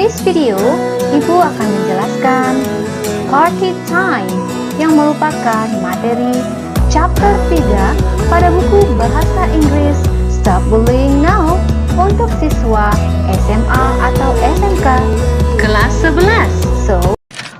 this video, Ibu akan menjelaskan Party Time yang merupakan materi chapter 3 pada buku Bahasa Inggris Stop Bullying Now untuk siswa SMA atau SMK kelas 11. So,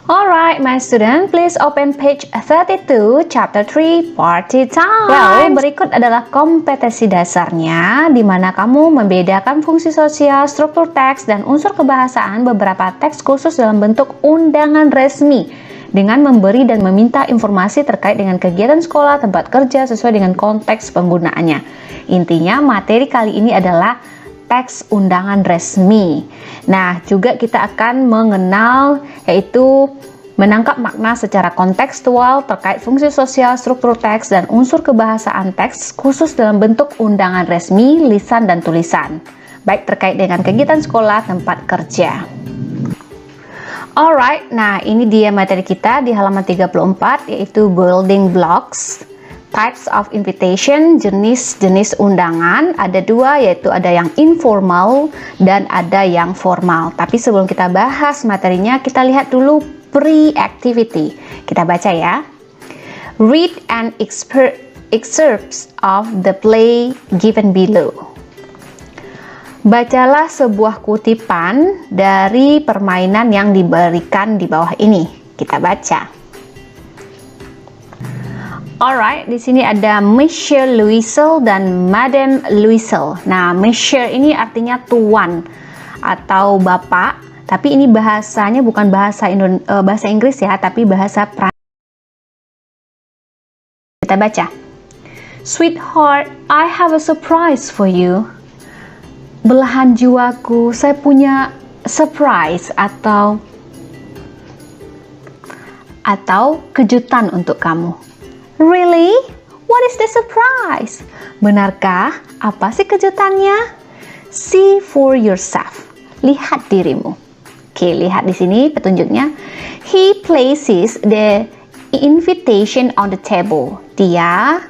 alright my student, please open page 32 chapter 3 Party Time. Well, berikut adalah kompetensi dasarnya di mana kamu membedakan fungsi sosial, struktur teks, dan unsur kebahasaan beberapa teks khusus dalam bentuk undangan resmi dengan memberi dan meminta informasi terkait dengan kegiatan sekolah, tempat kerja sesuai dengan konteks penggunaannya. Intinya materi kali ini adalah teks undangan resmi. Nah, juga kita akan mengenal yaitu menangkap makna secara kontekstual terkait fungsi sosial, struktur teks, dan unsur kebahasaan teks khusus dalam bentuk undangan resmi, lisan dan tulisan, baik terkait dengan kegiatan sekolah, tempat kerja. Alright, nah ini dia materi kita di halaman 34 yaitu building blocks. Types of invitation, jenis-jenis undangan, ada dua yaitu ada yang informal dan ada yang formal. Tapi sebelum kita bahas materinya, kita lihat dulu pre-activity. Kita baca ya. Read and excerpts of the play given below. Bacalah sebuah kutipan dari permainan yang diberikan di bawah ini. Kita baca. Alright, di sini ada Monsieur Louisel dan Madame Louisel. Nah, Monsieur ini artinya tuan atau bapak, tapi ini bahasanya bukan bahasa Inggris ya, tapi bahasa Prancis. Kita baca. Sweetheart, I have a surprise for you. Belahan jiwaku, saya punya surprise atau kejutan untuk kamu. Really? What is the surprise? Benarkah? Apa sih kejutannya? See for yourself. Lihat dirimu. Oke, lihat di sini petunjuknya. He places the invitation on the table. Dia,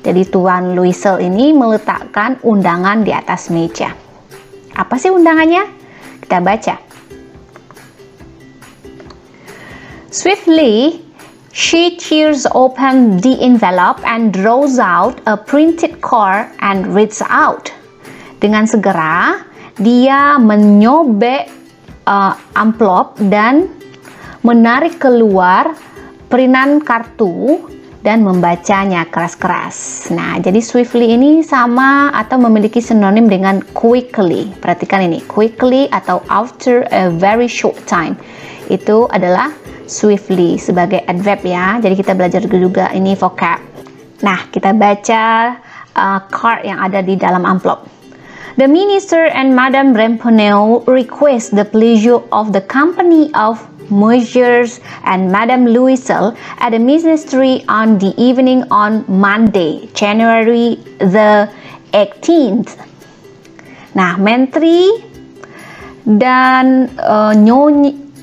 jadi Tuan Louisel ini meletakkan undangan di atas meja. Apa sih undangannya? Kita baca. Swiftly, she tears open the envelope and draws out a printed card and reads out. Dengan segera, dia menyobek amplop dan menarik keluar printan kartu dan membacanya keras-keras. Nah, jadi swiftly ini sama atau memiliki sinonim dengan quickly. Perhatikan ini, quickly atau after a very short time. Itu adalah swiftly sebagai adverb ya. Jadi kita belajar juga ini vocab. Nah, kita baca card yang ada di dalam amplop. The minister and Madame Ramponneau request the pleasure of the company of Messieurs and Madame Louisel at the ministry on the evening on Monday, January the 18th. Nah, menteri dan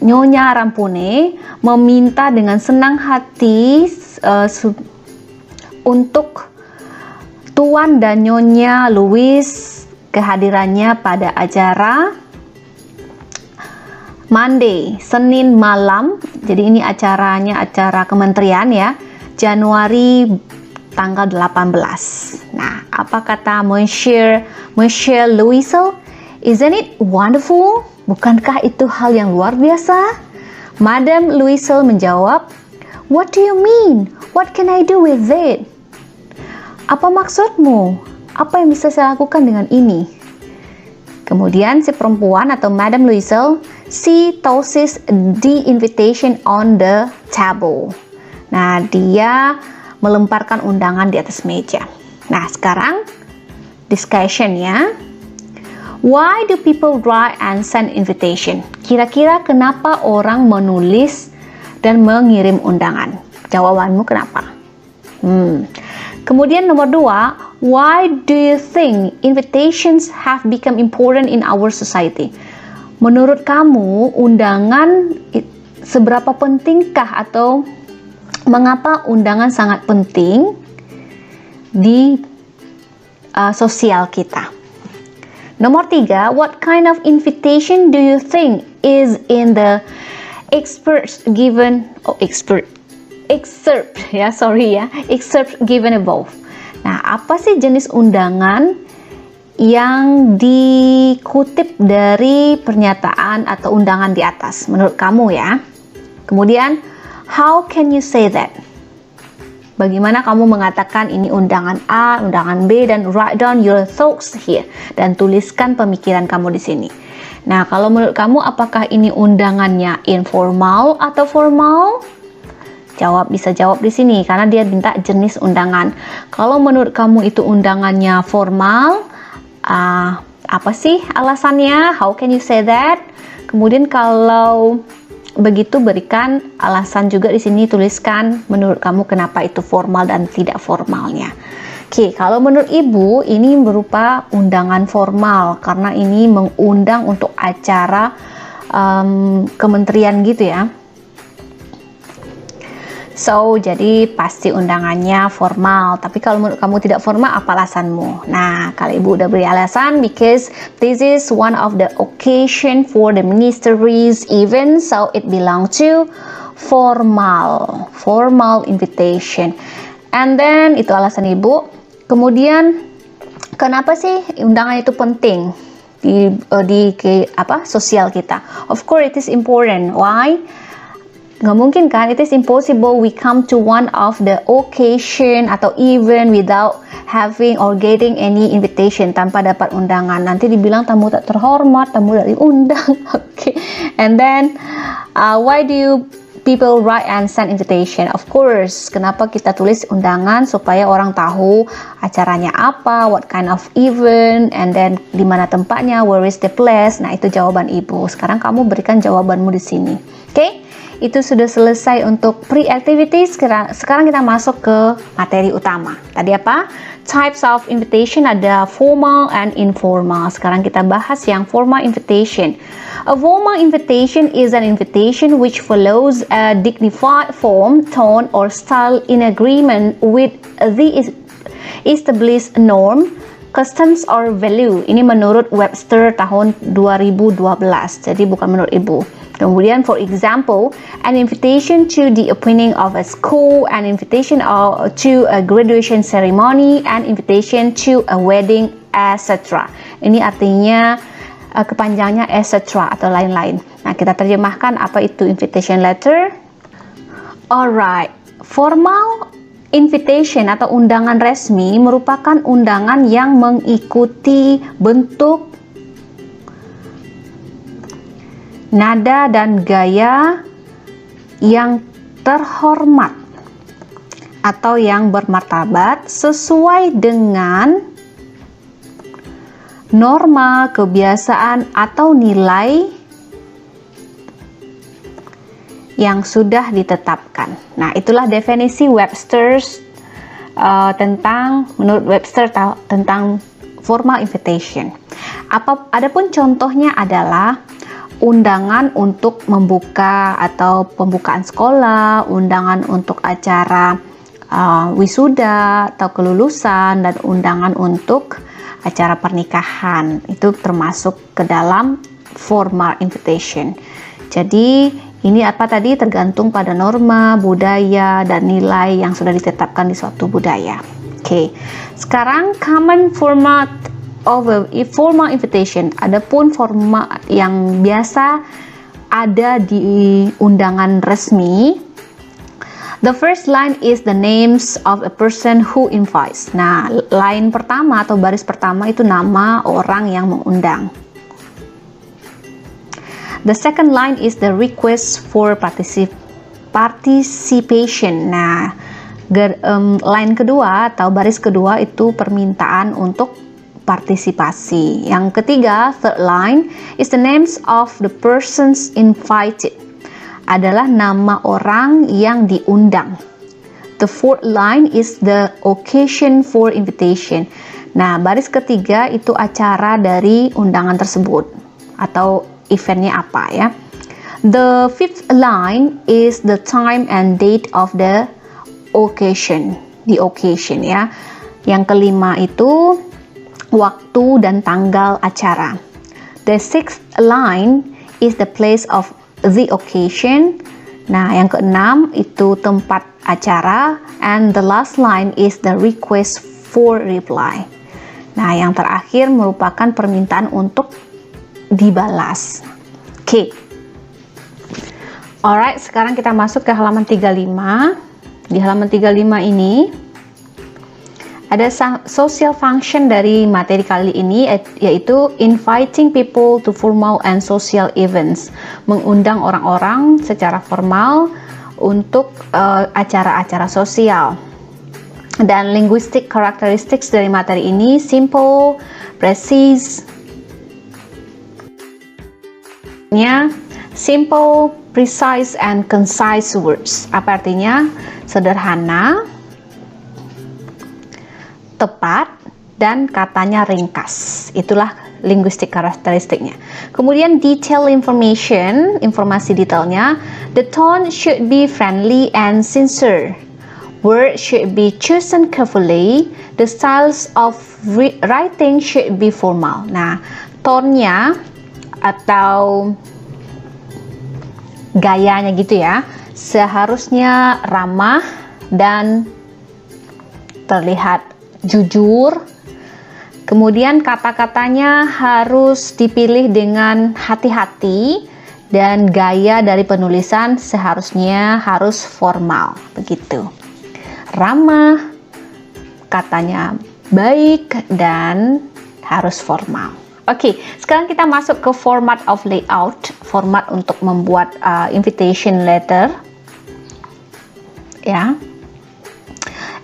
Nyonya Ramponneau meminta dengan senang hati untuk Tuan dan Nyonya Louis kehadirannya pada acara Monday, Senin malam. Jadi ini acaranya acara kementerian ya, Januari tanggal 18. Nah, apa kata Monsieur Louisel? Isn't it wonderful? Bukankah itu hal yang luar biasa? Madame Louisel menjawab, What do you mean? What can I do with it? Apa maksudmu? Apa yang bisa saya lakukan dengan ini? Kemudian si perempuan atau Madame Louisel, she tosses the invitation on the table. Nah, dia melemparkan undangan di atas meja. Nah, sekarang discussion ya. Why do people write and send invitation? Kira-kira kenapa orang menulis dan mengirim undangan? Jawabanmu kenapa? Kemudian nomor 2, why do you think invitations have become important in our society? Menurut kamu, undangan seberapa pentingkah atau mengapa undangan sangat penting di sosial kita? Nomor 3, what kind of invitation do you think is in the excerpt given above? Nah, apa sih jenis undangan yang dikutip dari pernyataan atau undangan di atas menurut kamu ya? Kemudian, how can you say that? Bagaimana kamu mengatakan ini undangan A, undangan B, dan write down your thoughts here. Dan tuliskan pemikiran kamu di sini. Nah, kalau menurut kamu apakah ini undangannya informal atau formal? Bisa jawab di sini karena dia minta jenis undangan. Kalau menurut kamu itu undangannya formal, apa sih alasannya? How can you say that? Kemudian kalau begitu berikan alasan juga di sini, tuliskan menurut kamu kenapa itu formal dan tidak formalnya. Oke, kalau menurut Ibu ini berupa undangan formal karena ini mengundang untuk acara kementerian gitu ya. So, jadi pasti undangannya formal. Tapi kalau menurut kamu tidak formal, apa alasanmu? Nah, kalau Ibu udah beri alasan, because this is one of the occasion for the ministry's event, so it belong to formal invitation. And then, itu alasan Ibu. Kemudian, kenapa sih undangan itu penting di sosial kita? Of course, it is important. Why? Nggak mungkin kan, it is impossible we come to one of the occasion atau event without having or getting any invitation, tanpa dapat undangan. Nanti dibilang tamu tak terhormat, tamu tak diundang. Okay. And then why do you people write and send invitation? Of course, kenapa kita tulis undangan? Supaya orang tahu acaranya apa, what kind of event, and then di mana tempatnya, where is the place. Nah, itu jawaban Ibu. Sekarang kamu berikan jawabanmu di sini. Oke? Itu sudah selesai untuk pre-activities. Sekarang kita masuk ke materi utama. Tadi apa? Types of invitation, ada formal and informal. Sekarang kita bahas yang formal invitation. A formal invitation is an invitation which follows a dignified form, tone, or style in agreement with the established norm, customs, or value. Ini menurut Webster tahun 2012. Jadi bukan menurut Ibu. Kemudian, for example, an invitation to the opening of a school, an invitation to a graduation ceremony, an invitation to a wedding, etc. Ini artinya kepanjangannya etc. atau lain-lain. Nah, kita terjemahkan apa itu invitation letter. Alright, formal invitation atau undangan resmi merupakan undangan yang mengikuti bentuk, nada, dan gaya yang terhormat atau yang bermartabat sesuai dengan norma, kebiasaan, atau nilai yang sudah ditetapkan. Nah, itulah definisi Webster's menurut Webster tentang formal invitation. Adapun contohnya adalah undangan untuk membuka atau pembukaan sekolah, undangan untuk acara wisuda atau kelulusan, dan undangan untuk acara pernikahan. Itu termasuk ke dalam formal invitation. Jadi ini apa tadi? Tergantung pada norma, budaya, dan nilai yang sudah ditetapkan di suatu budaya. Oke. Sekarang common format of a formal invitation. Adapun format yang biasa ada di undangan resmi. The first line is the names of a person who invites. Nah, line pertama atau baris pertama itu nama orang yang mengundang. The second line is the request for participation. Nah, line kedua atau baris kedua itu permintaan untuk partisipasi. Yang ketiga, third line, is the names of the persons invited. Adalah nama orang yang diundang. The fourth line is the occasion for invitation. Nah, baris ketiga itu acara dari undangan tersebut atau eventnya apa ya. The fifth line is the time and date of the occasion. The occasion ya. Yang kelima itu waktu dan tanggal acara. The sixth line is the place of the occasion. Nah, yang keenam itu tempat acara, and the last line is the request for reply. Nah, yang terakhir merupakan permintaan untuk dibalas. Oke. Alright, sekarang kita masuk ke halaman 35. Di halaman 35 ini ada social function dari materi kali ini, yaitu inviting people to formal and social events, mengundang orang-orang secara formal untuk acara-acara sosial. Dan linguistic characteristics dari materi ini simple, precise, simple, precise, and concise words. Apa artinya? Sederhana, tepat, dan katanya ringkas. Itulah linguistic karakteristiknya. Kemudian detail information, informasi detailnya. The tone should be friendly and sincere. Words should be chosen carefully. The styles of writing should be formal. Nah, tone-nya atau gayanya gitu ya, seharusnya ramah dan terlihat jujur. Kemudian kata-katanya harus dipilih dengan hati-hati, dan gaya dari penulisan seharusnya harus formal, begitu. Ramah, katanya baik, dan harus formal. Oke, sekarang kita masuk ke format of layout, format untuk membuat invitation letter. Ya.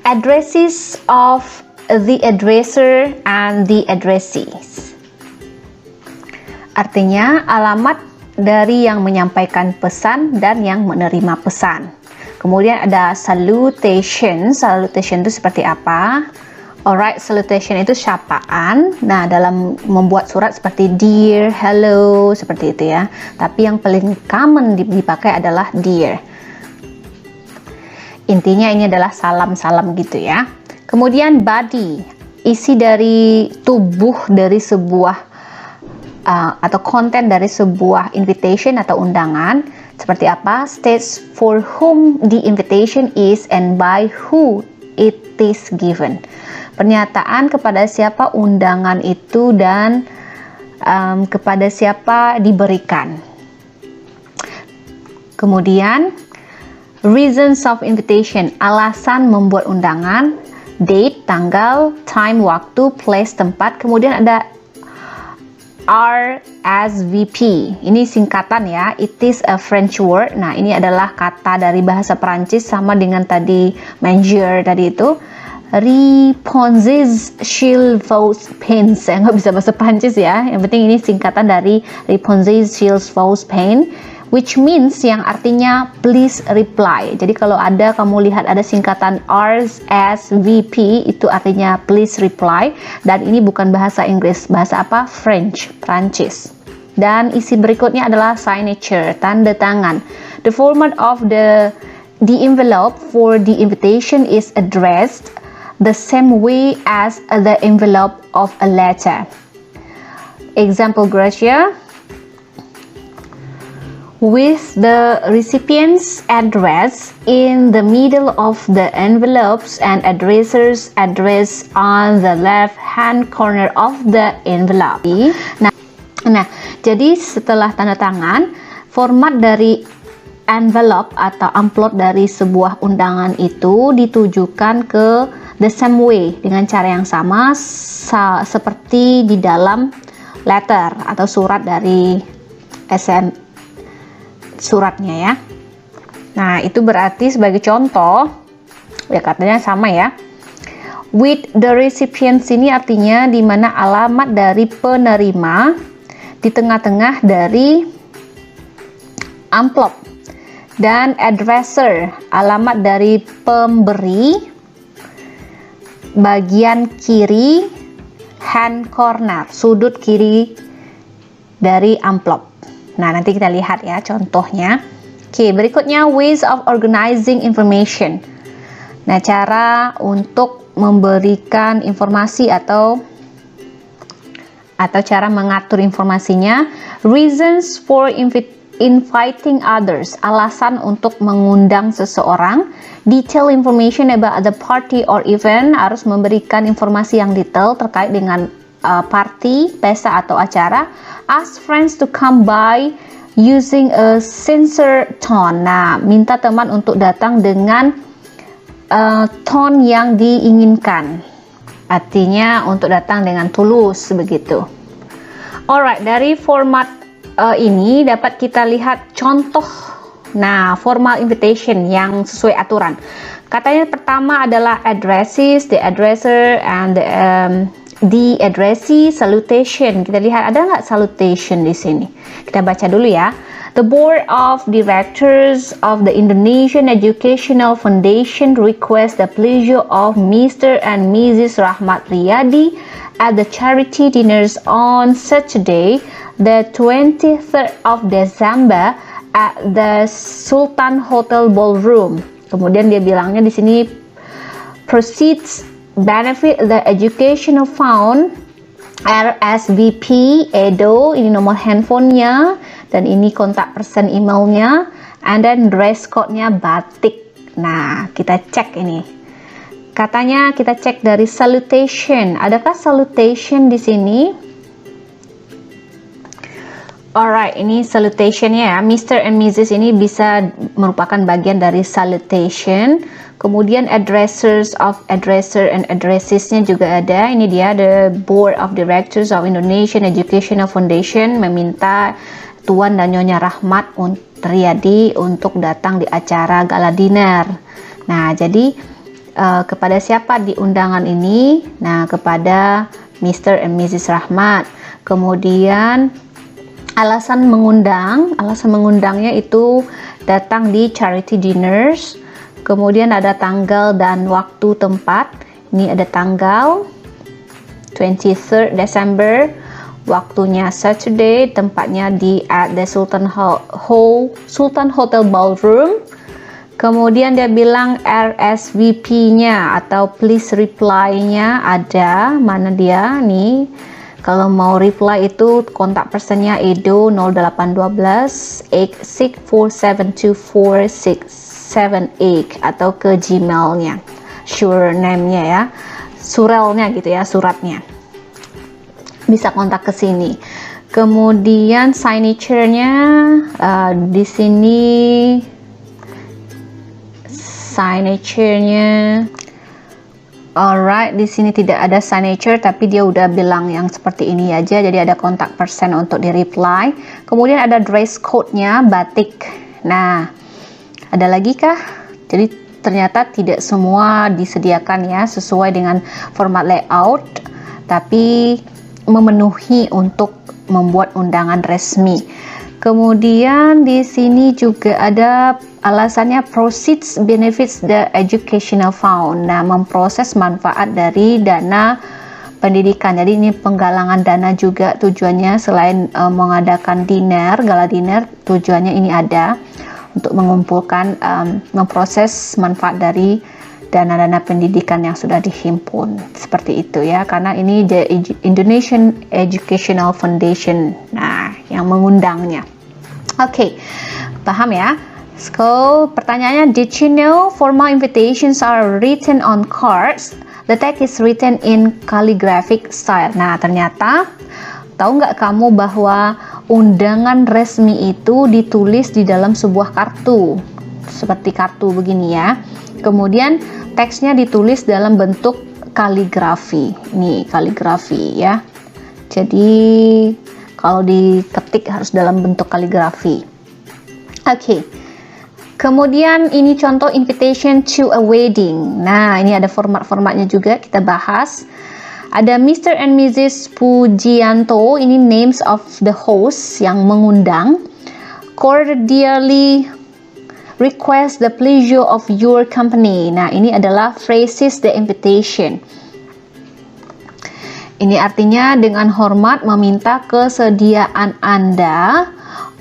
Addresses of the addresser and the addressees. Artinya alamat dari yang menyampaikan pesan dan yang menerima pesan. Kemudian ada salutation. Salutation itu seperti apa? Alright, salutation itu sapaan. Nah, dalam membuat surat seperti dear, hello, seperti itu ya. Tapi yang paling common dipakai adalah dear. Intinya ini adalah salam-salam gitu ya. Kemudian body, isi dari tubuh dari sebuah atau konten dari sebuah invitation atau undangan. Seperti apa? States for whom the invitation is and by who it is given. Pernyataan kepada siapa undangan itu dan kepada siapa diberikan. Kemudian reasons of invitation, alasan membuat undangan, date, tanggal, time, waktu, place, tempat. Kemudian ada RSVP, ini singkatan ya, it is a French word. Nah, ini adalah kata dari bahasa Perancis, sama dengan tadi manger tadi itu. Réponses chez vos pens. Saya nggak bisa bahasa Perancis ya, yang penting ini singkatan dari Réponses chez vos pens, which means yang artinya please reply. Jadi kalau ada kamu lihat ada singkatan RSVP, itu artinya please reply, dan ini bukan bahasa Inggris, bahasa apa? French, Prancis. Dan isi berikutnya adalah signature, tanda tangan. The format of the envelope for the invitation is addressed the same way as the envelope of a letter. Example, Gracia, with the recipient's address in the middle of the envelopes and addresser's address on the left-hand corner of the envelope. Nah, jadi setelah tanda tangan, format dari envelope atau amplop dari sebuah undangan itu ditujukan ke the same way, dengan cara yang sama seperti di dalam letter atau surat dari suratnya ya. Nah, itu berarti sebagai contoh ya katanya sama ya. With the recipients ini artinya di mana alamat dari penerima di tengah-tengah dari amplop, dan addresser alamat dari pemberi bagian kiri hand corner, sudut kiri dari amplop. Nah, nanti kita lihat ya contohnya. Oke, berikutnya ways of organizing information. Nah, cara untuk memberikan informasi atau atau cara mengatur informasinya. Reasons for inviting others, alasan untuk mengundang seseorang. Detail information about the party or event, harus memberikan informasi yang detail terkait dengan party, pesta atau acara. Ask friends to come by using a sincere tone. Nah, minta teman untuk datang dengan tone yang diinginkan. Artinya untuk datang dengan tulus begitu. Alright, dari format ini dapat kita lihat contoh. Nah, formal invitation yang sesuai aturan. Katanya pertama adalah addresses, the addresser, and the addressee, salutation. Kita lihat ada nggak salutation di sini. Kita baca dulu ya. The Board of Directors of the Indonesian Educational Foundation request the pleasure of Mr. and Mrs. Rahmat Riyadi at the charity dinners on Saturday, the 23rd of December at the Sultan Hotel Ballroom. Kemudian dia bilangnya di sini proceeds benefit the educational fund RSVP Edo, ini nomor handphonenya, dan ini kontak person emailnya, and then dress code-nya batik. Nah, kita cek ini. Katanya kita cek dari salutation. Adakah salutation di sini? Alright, ini salutationnya ya. Mr. and Mrs. ini bisa merupakan bagian dari salutation. Kemudian addressers of addresser and addresses-nya juga ada. Ini dia, the Board of Directors of Indonesian Educational Foundation meminta Tuan dan Nyonya Rahmat Riyadi untuk datang di acara gala dinner. Nah, jadi kepada siapa di undangan ini? Nah, kepada Mr. and Mrs. Rahmat. Kemudian alasan mengundangnya itu datang di charity dinners. Kemudian ada tanggal dan waktu tempat. Ini ada tanggal 23rd December, waktunya Saturday, tempatnya di at the Sultan Hotel Ballroom. Kemudian dia bilang RSVP-nya atau please reply-nya ada. Mana dia nih? Kalau mau reply itu kontak personnya Edo 0812 86472468 atau ke Gmail-nya, surname-nya ya, surelnya gitu ya, suratnya. Bisa kontak ke sini. Kemudian signature-nya di sini signature-nya. Alright, di sini tidak ada signature, tapi dia udah bilang yang seperti ini aja. Jadi ada kontak person untuk di reply. Kemudian ada dress code-nya batik. Nah, ada lagi kah? Jadi ternyata tidak semua disediakan ya sesuai dengan format layout, tapi memenuhi untuk membuat undangan resmi. Kemudian di sini juga ada alasannya proceeds benefits the educational fund. Nah, memproses manfaat dari dana pendidikan. Jadi ini penggalangan dana juga tujuannya, selain mengadakan dinner, gala dinner, tujuannya ini ada untuk mengumpulkan memproses manfaat dari dana-dana pendidikan yang sudah dihimpun, seperti itu ya, karena ini the Indonesian Educational Foundation, nah yang mengundangnya. Oke, paham ya? So, pertanyaannya, did you know formal invitations are written on cards? The text is written in calligraphic style. Nah, ternyata tahu nggak kamu bahwa undangan resmi itu ditulis di dalam sebuah kartu, seperti kartu begini ya. Kemudian teksnya ditulis dalam bentuk kaligrafi. Nih, kaligrafi ya. Jadi kalau diketik harus dalam bentuk kaligrafi. Oke. Kemudian ini contoh invitation to a wedding. Nah, ini ada format-formatnya juga kita bahas. Ada Mr. and Mrs. Pujianto, ini names of the host yang mengundang. Cordially request the pleasure of your company. Nah, ini adalah phrases the invitation. Ini artinya dengan hormat meminta kesediaan Anda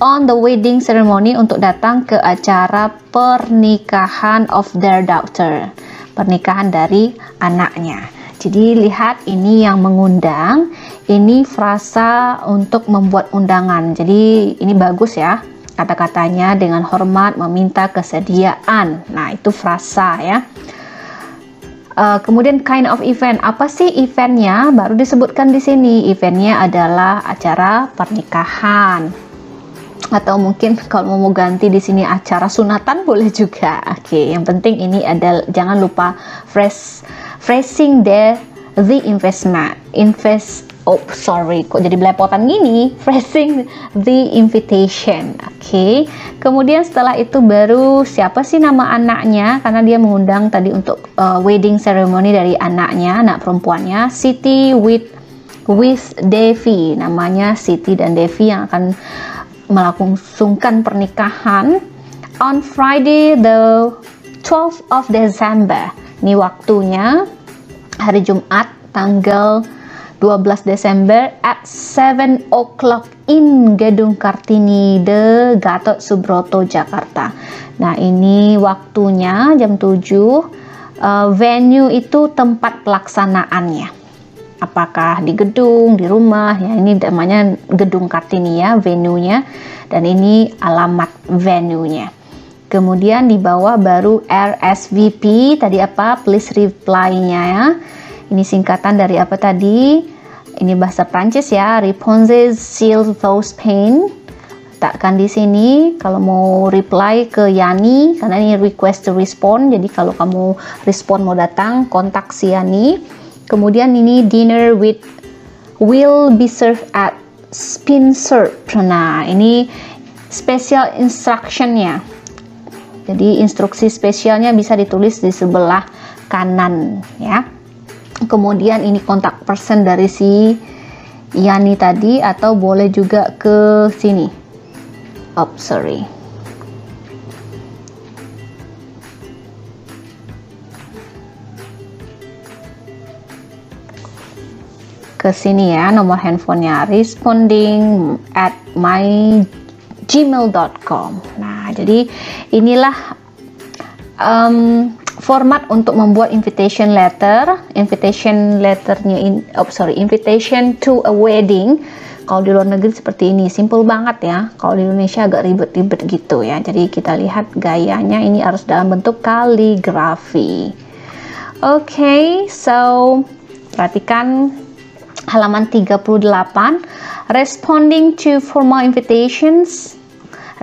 on the wedding ceremony untuk datang ke acara pernikahan of their daughter. Pernikahan dari anaknya. Jadi lihat, ini yang mengundang, ini frasa untuk membuat undangan. Jadi ini bagus ya, kata-katanya dengan hormat meminta kesediaan. Nah, itu frasa ya. Kemudian kind of event, apa sih eventnya? Baru disebutkan di sini. Eventnya adalah acara pernikahan, atau mungkin kalau mau ganti di sini acara sunatan boleh juga. Oke, yang penting ini adalah jangan lupa phrasing the investment. Kok jadi belepotan gini? Phrasing the invitation. Oke. Kemudian setelah itu baru siapa sih nama anaknya, karena dia mengundang tadi untuk wedding ceremony dari anaknya, anak perempuannya, Siti with Devi. Namanya Siti dan Devi yang akan melangsungkan pernikahan on Friday the 12th of December. Ini waktunya hari Jumat tanggal 12 Desember at 7 o'clock in Gedung Kartini de Gatot Subroto, Jakarta. Nah, ini waktunya jam 7. Venue itu tempat pelaksanaannya. Apakah di gedung, di rumah, ya ini namanya Gedung Kartini ya, venue-nya, dan ini alamat venue-nya. Kemudian di bawah baru RSVP, tadi apa? Please reply-nya ya. Ini singkatan dari apa tadi? Ini bahasa Prancis ya, Réponses s'il vous plaît. Letakkan di sini kalau mau reply ke Yani, karena ini request to respond. Jadi kalau kamu respon mau datang, kontak si Yani. Kemudian ini dinner will be served at Spinserv. Nah, ini special instruction-nya. Jadi instruksi spesialnya bisa ditulis di sebelah kanan ya. Kemudian ini kontak person dari si Yani tadi, atau boleh juga ke sini. Ke sini ya, nomor handphonenya responding at mygmail.com. Nah, jadi inilah format untuk membuat invitation letter. Invitation to a wedding. Kalau di luar negeri seperti ini, simple banget ya. Kalau di Indonesia agak ribet-ribet gitu ya. Jadi kita lihat gayanya, ini harus dalam bentuk kaligrafi. Oke, so perhatikan halaman 38. Responding to formal invitations.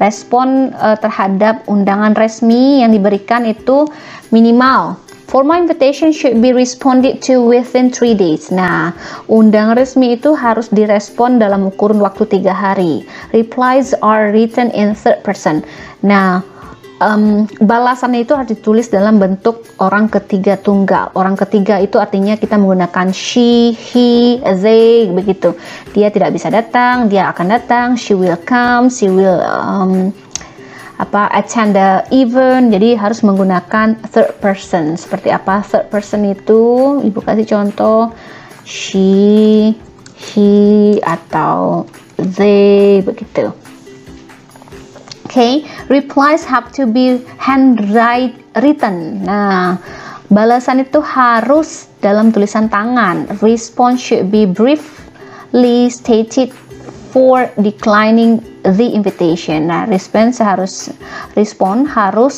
Respon terhadap undangan resmi yang diberikan itu minimal. Formal invitation should be responded to within 3 days. Nah, undangan resmi itu harus direspon dalam kurun waktu 3 hari. Replies are written in third person. Nah, balasannya itu harus ditulis dalam bentuk orang ketiga tunggal. Orang ketiga itu artinya kita menggunakan she, he, they, begitu. Dia tidak bisa datang, dia akan datang. She will come, she will attend the event. Jadi harus menggunakan third person. Seperti apa third person itu? Ibu kasih contoh, she, he, atau they, begitu. Okay, replies have to be handwritten. Nah, balasan itu harus dalam tulisan tangan. Response should be briefly stated for declining the invitation. Nah, respon harus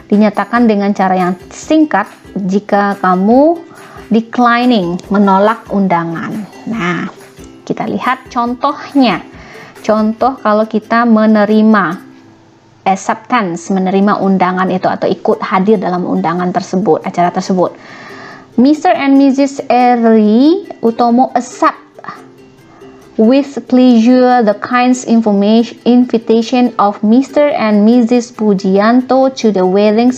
dinyatakan dengan cara yang singkat jika kamu declining, menolak undangan. Nah, kita lihat contohnya. Contoh kalau kita menerima acceptance, menerima undangan itu atau ikut hadir dalam undangan tersebut, acara tersebut. Mr. and Mrs. Eri Utomo accept with pleasure the kind invitation of Mr. and Mrs. Pujianto to the wedding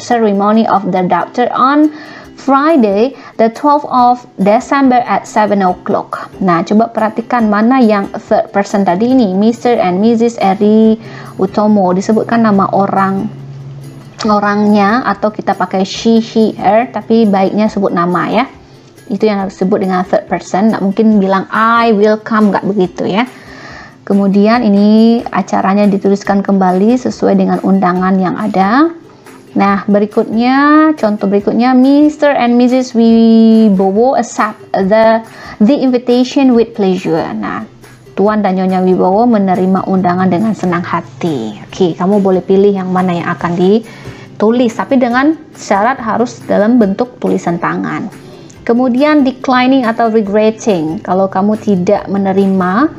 ceremony of their daughter on Friday, the 12th of December at 7 o'clock. Nah, coba perhatikan mana yang third person tadi ini, Mr. and Mrs. Eri Utomo. Disebutkan nama orangnya, atau kita pakai she, he, her, tapi baiknya sebut nama ya. Itu yang harus disebut dengan third person. Nggak mungkin bilang I will come, nggak begitu ya. Kemudian ini acaranya dituliskan kembali sesuai dengan undangan yang ada. Nah, berikutnya, contoh berikutnya, Mr. and Mrs. Wibowo accept the invitation with pleasure. Nah, Tuan dan Nyonya Wibowo menerima undangan dengan senang hati. Oke, kamu boleh pilih yang mana yang akan ditulis, tapi dengan syarat harus dalam bentuk tulisan tangan. Kemudian declining atau regretting. Kalau kamu tidak menerima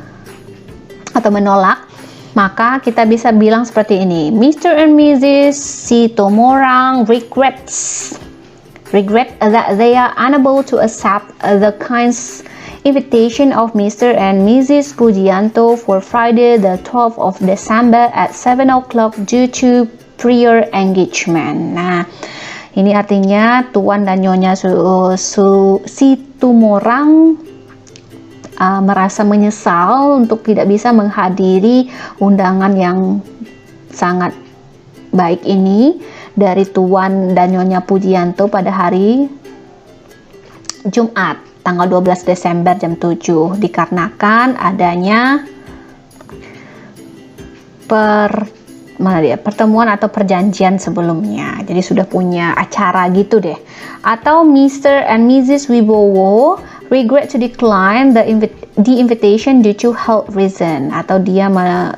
atau menolak, maka kita bisa bilang seperti ini. Mr. and Mrs. Sitomorang regret that they are unable to accept the kind invitation of Mr. and Mrs. Pujianto for Friday the 12th of December at 7 o'clock due to prior engagement. Nah, ini artinya Tuan dan Nyonya Sitomorang merasa menyesal untuk tidak bisa menghadiri undangan yang sangat baik ini dari Tuan dan Nyonya Pujianto pada hari Jumat tanggal 12 Desember jam 7 dikarenakan adanya pertemuan atau perjanjian sebelumnya. Jadi sudah punya acara gitu deh. Atau Mr. and Mrs. Wibowo regret to decline the invitation due to health reason, atau dia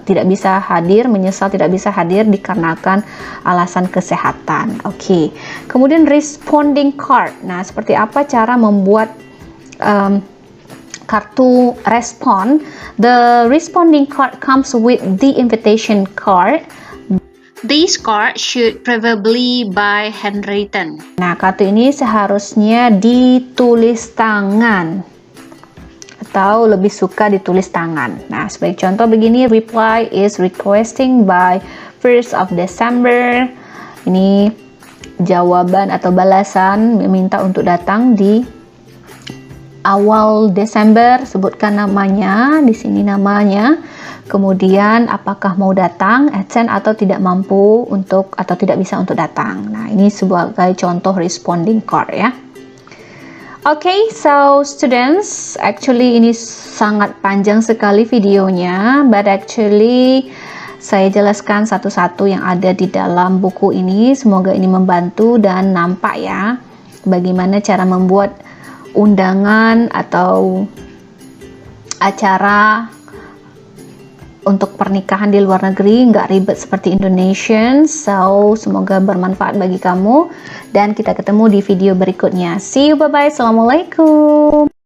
tidak bisa hadir, menyesal tidak bisa hadir dikarenakan alasan kesehatan. Oke. Kemudian responding card. Nah, seperti apa cara membuat kartu respon? The responding card comes with the invitation card. This card should preferably by handwritten. Nah, kartu ini seharusnya ditulis tangan atau lebih suka ditulis tangan. Nah, sebagai contoh begini, reply is requesting by 1st of December. Ini jawaban atau balasan meminta untuk datang di awal Desember. Sebutkan namanya, di sini namanya. Kemudian apakah mau datang, attend atau tidak mampu untuk atau tidak bisa untuk datang. Nah, ini sebagai contoh responding card ya. Okay, so students, actually ini sangat panjang sekali videonya, but actually saya jelaskan satu-satu yang ada di dalam buku ini. Semoga ini membantu dan nampak ya bagaimana cara membuat undangan atau acara untuk pernikahan di luar negeri, nggak ribet seperti Indonesian. So, semoga bermanfaat bagi kamu dan kita ketemu di video berikutnya. See you, bye-bye. Assalamualaikum.